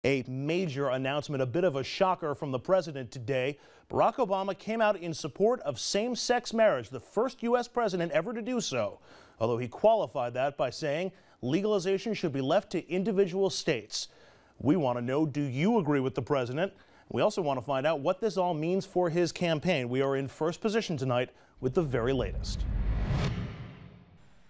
A major announcement, a bit of a shocker from the president today. Barack Obama came out in support of same-sex marriage, the first U.S. president ever to do so, although he qualified that by saying legalization should be left to individual states. We want to know, do you agree with the president? We also want to find out what this all means for his campaign. We are in first position tonight with the very latest.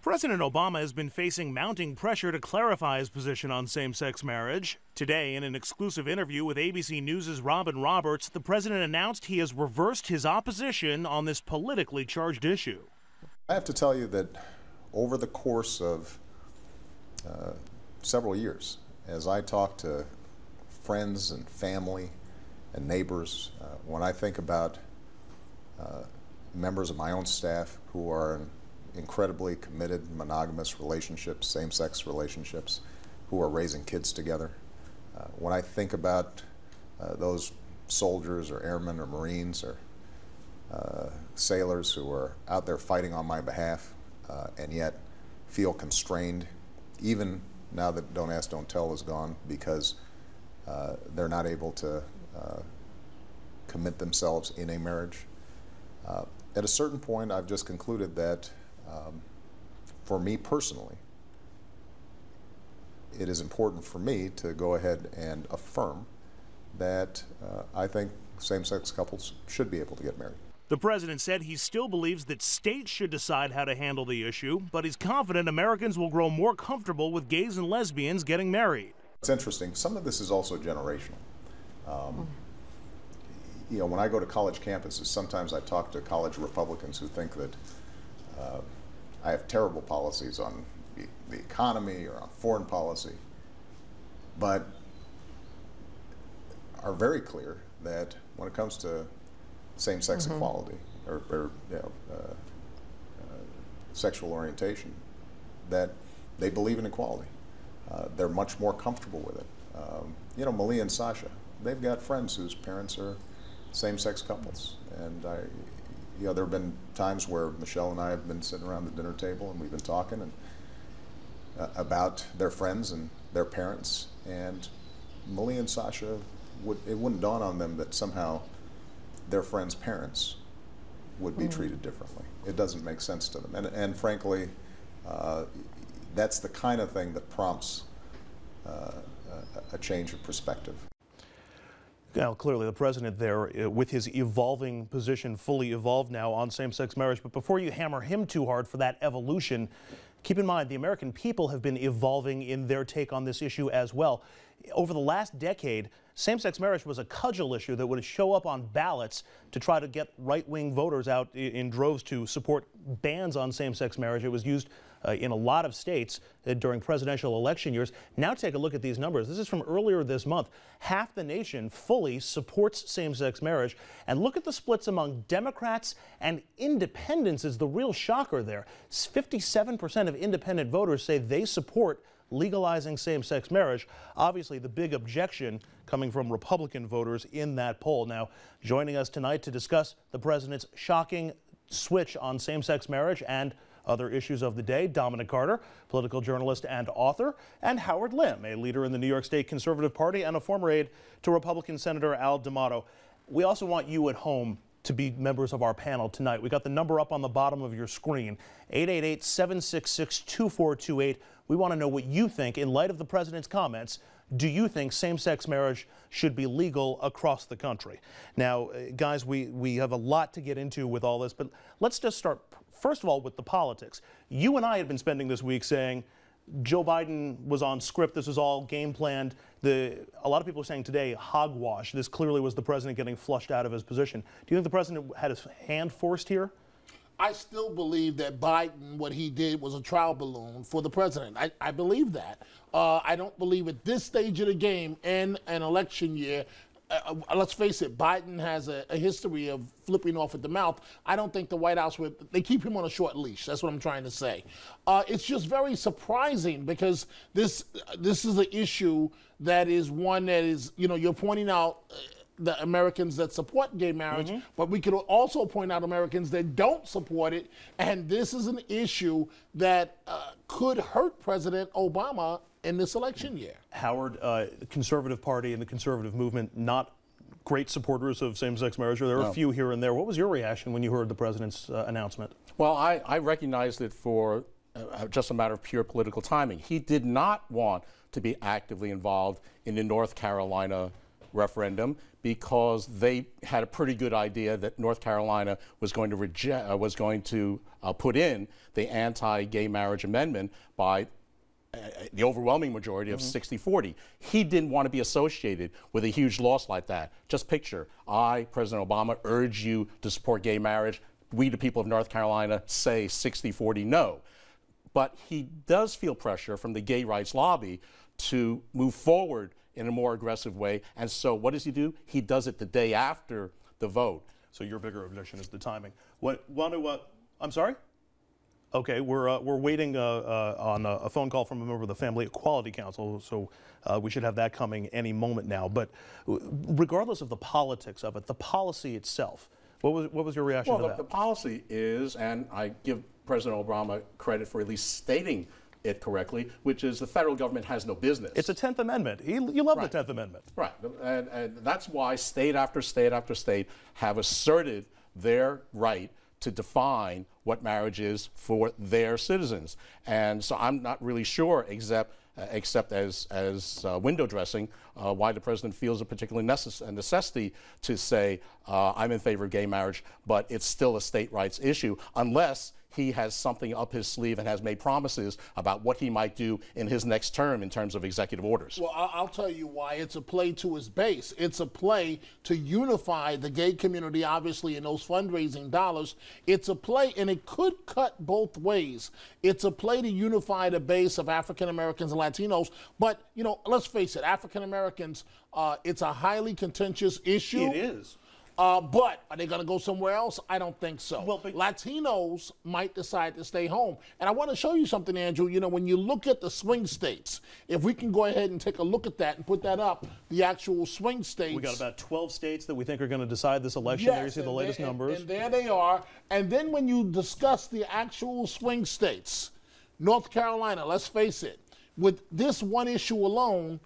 President Obama has been facing mounting pressure to clarify his position on same-sex marriage. Today, in an exclusive interview with ABC News' Robin Roberts, the president announced he has reversed his opposition on this politically charged issue. I have to tell you that over the course of several years, as I talk to friends and family and neighbors, when I think about members of my own staff who are in incredibly committed monogamous relationships, same-sex relationships, who are raising kids together. When I think about those soldiers or airmen or Marines or sailors who are out there fighting on my behalf and yet feel constrained, even now that Don't Ask, Don't Tell is gone, because they're not able to commit themselves in a marriage. At a certain point, I've just concluded that for me personally, it is important for me to go ahead and affirm that I think same-sex couples should be able to get married. The president said he still believes that states should decide how to handle the issue, but he's confident Americans will grow more comfortable with gays and lesbians getting married. It's interesting. Some of this is also generational. You know, when I go to college campuses, sometimes I talk to college Republicans who think that I have terrible policies on the economy or on foreign policy, but are very clear that when it comes to same-sex equality or sexual orientation, that they believe in equality. They're much more comfortable with it. You know, Malia and Sasha, they've got friends whose parents are same-sex couples, and you know, there have been times where Michelle and I have been sitting around the dinner table and we've been talking and about their friends and their parents, and Malia and Sasha, it wouldn't dawn on them that somehow their friends' parents would be treated differently. It doesn't make sense to them, and frankly, that's the kind of thing that prompts a change of perspective. Now, clearly, the president there, with his evolving position, fully evolved now on same-sex marriage. But before you hammer him too hard for that evolution, keep in mind the American people have been evolving in their take on this issue as well. Over the last decade, same-sex marriage was a cudgel issue that would show up on ballots to try to get right-wing voters out in droves to support bans on same-sex marriage. It was used in a lot of states during presidential election years. Now take a look at these numbers. This is from earlier this month. Half the nation fully supports same-sex marriage. And look at the splits among Democrats and independents is the real shocker there. 57% of independent voters say they support legalizing same-sex marriage. Obviously, the big objection coming from Republican voters in that poll. Now, joining us tonight to discuss the president's shocking switch on same-sex marriage and other issues of the day, Dominic Carter, political journalist and author, and Howard Lim, a leader in the New York State Conservative Party and a former aide to Republican Senator Al D'Amato. We also want you at home to be members of our panel tonight. We got the number up on the bottom of your screen, 888-766-2428. We want to know what you think in light of the president's comments. Do you think same-sex marriage should be legal across the country? Now, guys, we have a lot to get into with all this, but let's just start, first of all, with the politics. You and I had been spending this week saying Joe Biden was on script. This was all game planned. A lot of people are saying today, hogwash. This clearly was the president getting flushed out of his position. Do you think the president had his hand forced here? I still believe that Biden, what he did was a trial balloon for the president. I believe that. I don't believe at this stage of the game in an election year, let's face it, Biden has a history of flipping off at the mouth. I don't think the White House they keep him on a short leash. That's what I'm trying to say. It's just very surprising because this is an issue that is one that is, you know, you're pointing out the Americans that support gay marriage, but we could also point out Americans that don't support it. And this is an issue that could hurt President Obama in this election year. Howard, the Conservative Party and the conservative movement, not great supporters of same-sex marriage. There are a few here and there. What was your reaction when you heard the president's announcement? Well, I recognized it for just a matter of pure political timing. He did not want to be actively involved in the North Carolina referendum because they had a pretty good idea that North Carolina was going to put in the anti-gay marriage amendment by the overwhelming majority of 60-40. He didn't want to be associated with a huge loss like that. Just picture, I, President Obama, urge you to support gay marriage. We, the people of North Carolina, say 60-40 no. But he does feel pressure from the gay rights lobby to move forward in a more aggressive way. And so what does he do? He does it the day after the vote. So your bigger objection is the timing. I'm sorry? Okay, we're waiting on a phone call from a member of the Family Equality Council, so we should have that coming any moment now. But regardless of the politics of it, the policy itself, what was your reaction to that? Well, the policy is, and I give President Obama credit for at least stating it correctly, which is the federal government has no business. It's a 10th Amendment. You love the 10th Amendment. Right, and that's why state after state after state have asserted their right to define what marriage is for their citizens. And so I'm not really sure, except as window dressing, why the president feels a particular necessity to say, I'm in favor of gay marriage, but it's still a state rights issue, unless he has something up his sleeve and has made promises about what he might do in his next term in terms of executive orders. Well, I'll tell you why. It's a play to his base. It's a play to unify the gay community, obviously, in those fundraising dollars. It's a play, and it could cut both ways. It's a play to unify the base of African Americans and Latinos. But, you know, let's face it, African Americans, it's a highly contentious issue. It is. But are they going to go somewhere else? I don't think so. Well, but Latinos might decide to stay home. And I want to show you something, Andrew. You know, when you look at the swing states, if we can go ahead and take a look at that and put that up, the actual swing states. We got about 12 states that we think are going to decide this election. Yes, there you see the latest numbers. And there they are. And then when you discuss the actual swing states, North Carolina, let's face it, with this one issue alone,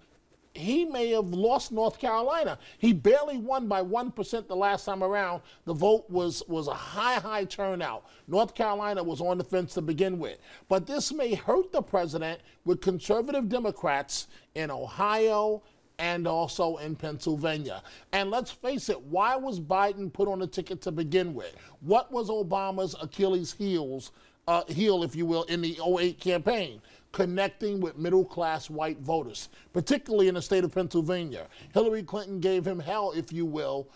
he may have lost North Carolina. He barely won by 1% the last time around. The vote was a high turnout. North Carolina was on the fence to begin with. But this may hurt the president with conservative Democrats in Ohio and also in Pennsylvania. And let's face it, why was Biden put on the ticket to begin with? What was Obama's Achilles heel, if you will, in the 2008 campaign? Connecting with middle-class white voters, particularly in the state of Pennsylvania. Hillary Clinton gave him hell, if you will,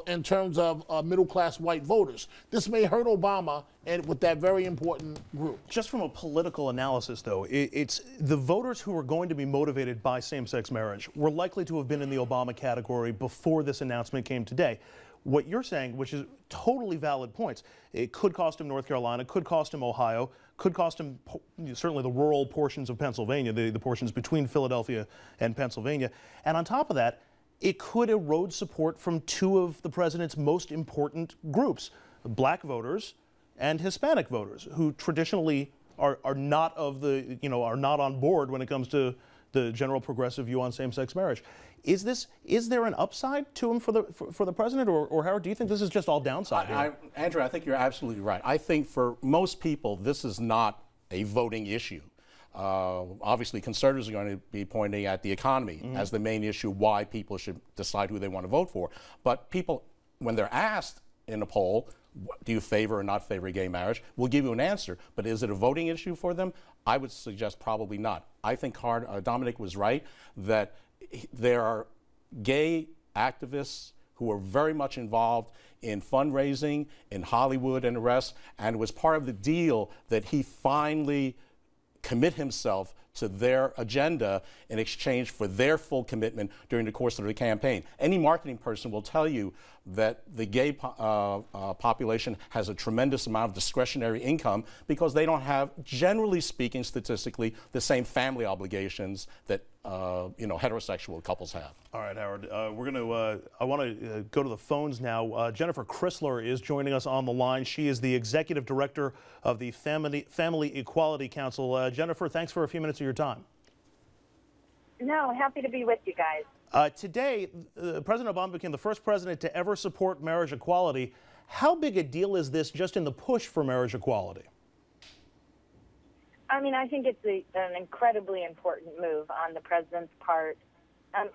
in terms of middle-class white voters. This may hurt Obama and with that very important group. Just from a political analysis, though, it's the voters who are going to be motivated by same-sex marriage were likely to have been in the Obama category before this announcement came today. What you're saying, which is totally valid points, it could cost him North Carolina, could cost him Ohio, could cost him certainly the rural portions of Pennsylvania, the portions between Philadelphia and Pennsylvania. And on top of that, it could erode support from two of the president's most important groups, black voters and Hispanic voters, who traditionally are not on board when it comes to the general progressive view on same-sex marriage. Is there an upside to him for the president, or Howard, do you think this is just all downside here? Andrew, I think you're absolutely right. I think for most people, this is not a voting issue. Obviously, conservatives are going to be pointing at the economy as the main issue why people should decide who they want to vote for. But people, when they're asked in a poll, do you favor or not favor gay marriage, will give you an answer. But is it a voting issue for them? I would suggest probably not. I think Dominic was right that there are gay activists who are very much involved in fundraising, in Hollywood and the rest, and it was part of the deal that he finally commit himself to their agenda in exchange for their full commitment during the course of the campaign. Any marketing person will tell you that the gay population has a tremendous amount of discretionary income because they don't have, generally speaking, statistically, the same family obligations that heterosexual couples have. All right, Howard. I want to go to the phones now. Jennifer Chrysler is joining us on the line. She is the executive director of the Family Equality Council. Jennifer, thanks for a few minutes of your time. No, happy to be with you guys. Today, President Obama became the first president to ever support marriage equality. How big a deal is this just in the push for marriage equality? I mean, I think it's an incredibly important move on the president's part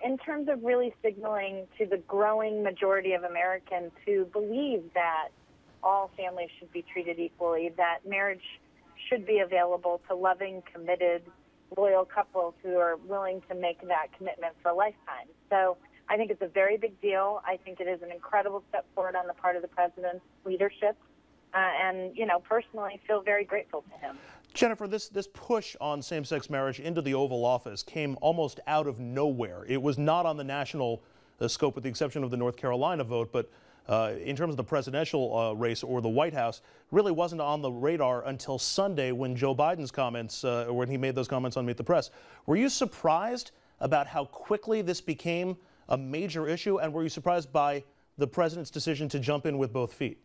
in terms of really signaling to the growing majority of Americans who believe that all families should be treated equally, that marriage should be available to loving, committed, loyal couples who are willing to make that commitment for a lifetime. So I think it's a very big deal. I think it is an incredible step forward on the part of the president's leadership. And, you know, personally feel very grateful to him. Jennifer, this push on same-sex marriage into the Oval Office came almost out of nowhere. It was not on the national scope with the exception of the North Carolina vote, but in terms of the presidential race or the White House, really wasn't on the radar until Sunday when Joe Biden's comments, when he made those comments on Meet the Press. Were you surprised about how quickly this became a major issue, and were you surprised by the president's decision to jump in with both feet?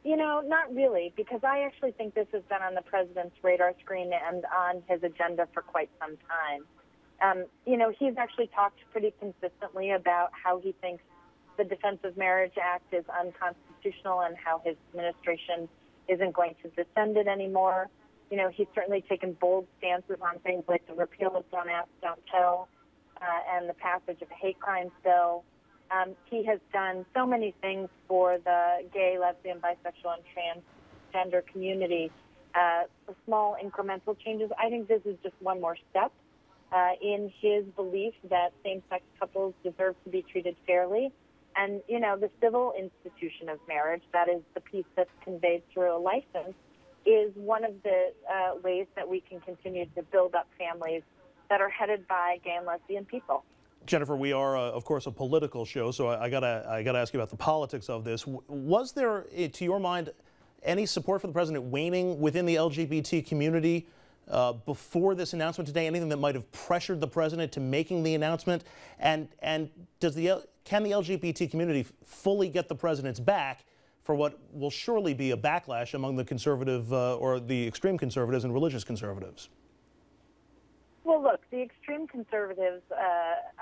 You know, not really, because I actually think this has been on the president's radar screen and on his agenda for quite some time. You know, he's actually talked pretty consistently about how he thinks the Defense of Marriage Act is unconstitutional and how his administration isn't going to defend it anymore. You know, he's certainly taken bold stances on things like the repeal of Don't Ask, Don't Tell, and the passage of a hate crimes bill. He has done so many things for the gay, lesbian, bisexual, and transgender community. Small incremental changes. I think this is just one more step in his belief that same-sex couples deserve to be treated fairly. And, you know, the civil institution of marriage, that is the piece that's conveyed through a license, is one of the ways that we can continue to build up families that are headed by gay and lesbian people. Jennifer, we are, of course, a political show, so I gotta ask you about the politics of this. Was there, to your mind, any support for the president waning within the LGBT community before this announcement today? Anything that might have pressured the president to making the announcement? And can the LGBT community fully get the president's back for what will surely be a backlash among the conservative or the extreme conservatives and religious conservatives? Well, look, the extreme conservatives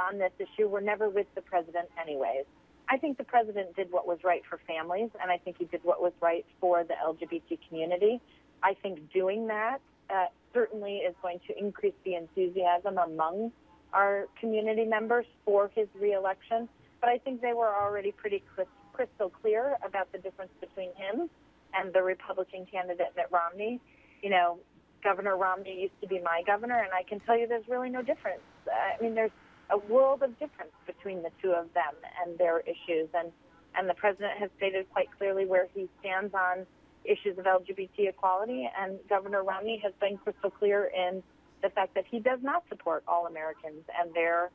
on this issue were never with the president anyways. I think the president did what was right for families, and I think he did what was right for the LGBT community. I think doing that certainly is going to increase the enthusiasm among our community members for his reelection. But I think they were already pretty crystal clear about the difference between him and the Republican candidate Mitt Romney. You know, Governor Romney used to be my governor, and I can tell you there's really no difference. I mean, there's a world of difference between the two of them and their issues. And the president has stated quite clearly where he stands on issues of LGBT equality, and Governor Romney has been crystal clear in the fact that he does not support all Americans and their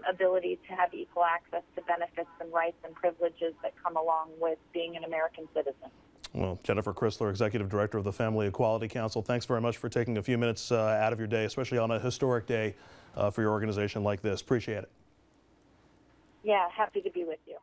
ability to have equal access to benefits and rights and privileges that come along with being an American citizen. Well, Jennifer Chrysler, Executive Director of the Family Equality Council, thanks very much for taking a few minutes out of your day, especially on a historic day for your organization like this. Appreciate it. Yeah, happy to be with you.